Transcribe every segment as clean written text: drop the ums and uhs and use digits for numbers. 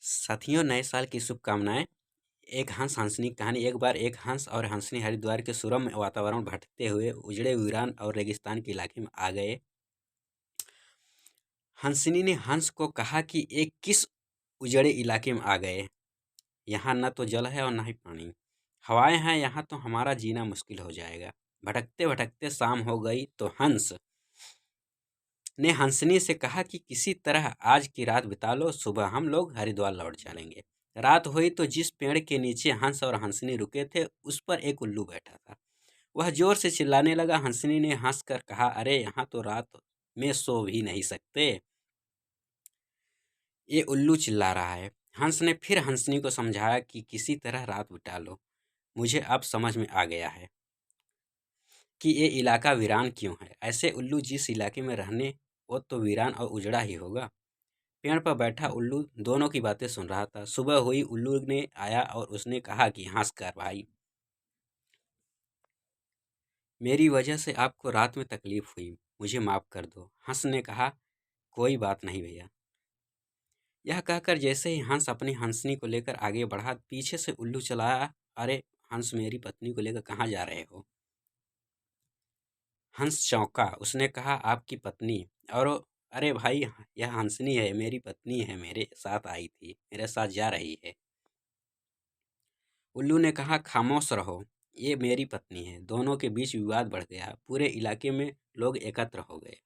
साथियों, नए साल की शुभकामनाएं। एक हंस हंसनी की कहानी। एक बार एक हंस और हंसनी हरिद्वार के सुरम्य वातावरण भटकते हुए उजड़े वीरान और रेगिस्तान के इलाके में आ गए। हंसनी ने हंस को कहा कि एक किस उजड़े इलाके में आ गए। यहाँ न तो जल है और न ही पानी। हवाएं हैं यहाँ तो हमारा जीना मुश्किल हो जाएगा। भटकते भटकते शाम हो गई तो हंस ने हंसनी से कहा कि किसी तरह आज की रात बिता लो, सुबह हम लोग हरिद्वार लौट चलेंगे। रात हुई तो जिस पेड़ के नीचे हंस और हंसनी रुके थे उस पर एक उल्लू बैठा था। वह जोर से चिल्लाने लगा। हंसनी ने हंसकर कहा, अरे यहाँ तो रात में सो भी नहीं सकते, ये उल्लू चिल्ला रहा है। हंस ने फिर हंसनी को समझाया कि किसी तरह रात बिता लो। मुझे अब समझ में आ गया है कि ये इलाका वीरान क्यों है। ऐसे उल्लू जिस इलाके में रहने वो तो वीरान और उजड़ा ही होगा। पेड़ पर बैठा उल्लू दोनों की बातें सुन रहा था। सुबह हुई, उल्लू ने आया और उसने कहा कि हंसकर, भाई, मेरी वजह से आपको रात में तकलीफ हुई, मुझे माफ़ कर दो। हंस ने कहा, कोई बात नहीं भैया। यह कहकर जैसे ही हंस अपनी हंसनी को लेकर आगे बढ़ा, पीछे से उल्लू चलाया। अरे हंस, मेरी पत्नी को लेकर कहाँ जा रहे हो? हंस चौंका। उसने कहा, आपकी पत्नी? और अरे भाई, यह हंसनी है, मेरी पत्नी है, मेरे साथ आई थी, मेरे साथ जा रही है। उल्लू ने कहा, खामोश रहो, ये मेरी पत्नी है। दोनों के बीच विवाद बढ़ गया। पूरे इलाके में लोग एकत्र हो गए।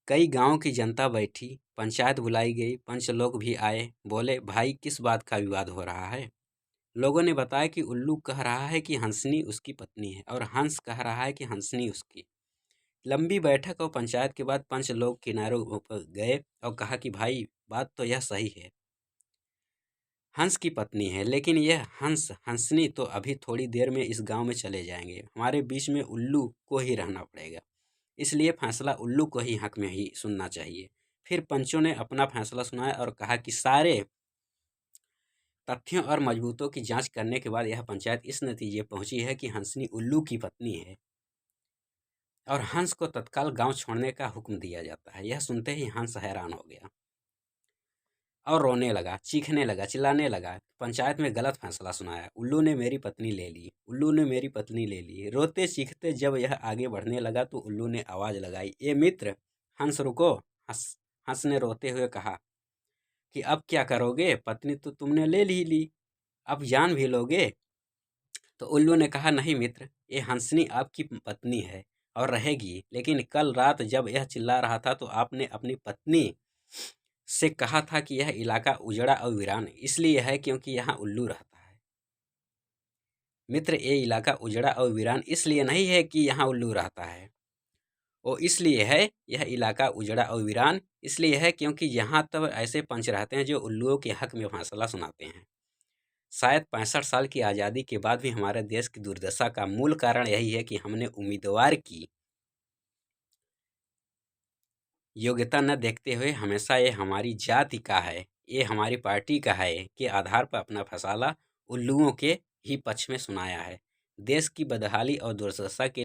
कई गांव की जनता बैठी, पंचायत बुलाई गई, पंच लोग भी आए। बोले, भाई, किस बात का विवाद हो रहा है? लोगों ने बताया कि उल्लू कह रहा है कि हंसनी उसकी पत्नी है और हंस कह रहा है कि हंसनी उसकी। लंबी बैठक और पंचायत के बाद पंच लोग किनारों पर गए और कहा कि भाई, बात तो यह सही है, हंस की पत्नी है, लेकिन यह हंस हंसनी तो अभी थोड़ी देर में इस गांव में चले जाएंगे। हमारे बीच में उल्लू को ही रहना पड़ेगा, इसलिए फैसला उल्लू को ही हक में ही सुनना चाहिए। फिर पंचों ने अपना फैसला सुनाया और कहा कि सारे तथ्यों और मजबूतों की जांच करने के बाद यह पंचायत इस नतीजे पहुंची है कि हंसनी उल्लू की पत्नी है और हंस को तत्काल गांव छोड़ने का हुक्म दिया जाता है। यह सुनते ही हंस हैरान हो गया और रोने लगा, चीखने लगा, चिल्लाने लगा। पंचायत में गलत फैसला सुनाया, उल्लू ने मेरी पत्नी ले ली, उल्लू ने मेरी पत्नी ले ली। रोते चीखते जब यह आगे बढ़ने लगा तो उल्लू ने आवाज़ लगाई, ए मित्र, हंस रुको। हंस हंस ने रोते हुए कहा कि अब क्या करोगे? पत्नी तो तुमने ले ही ली, अब जान भी लोगे? तो उल्लू ने कहा, नहीं मित्र, ये हंसनी आपकी पत्नी है और रहेगी, लेकिन कल रात जब यह चिल्ला रहा था तो आपने अपनी पत्नी से कहा था कि यह इलाका उजड़ा और वीरान इसलिए है क्योंकि यहाँ उल्लू रहता है। मित्र, ये इलाका उजड़ा और वीरान इसलिए नहीं है कि यहाँ उल्लू रहता है, वो इसलिए है, यह इलाका उजड़ा और वीरान इसलिए है क्योंकि यहाँ तब ऐसे पंच रहते हैं जो उल्लुओं के हक में फैसला सुनाते हैं। शायद 65 साल की आज़ादी के बाद भी हमारे देश की दुर्दशा का मूल कारण यही है कि हमने उम्मीदवार की योग्यता न देखते हुए हमेशा ये हमारी जाति का है, ये हमारी पार्टी का है के आधार पर अपना फैसला उल्लुओं के ही पक्ष में सुनाया है। देश की बदहाली और दुर्दशा के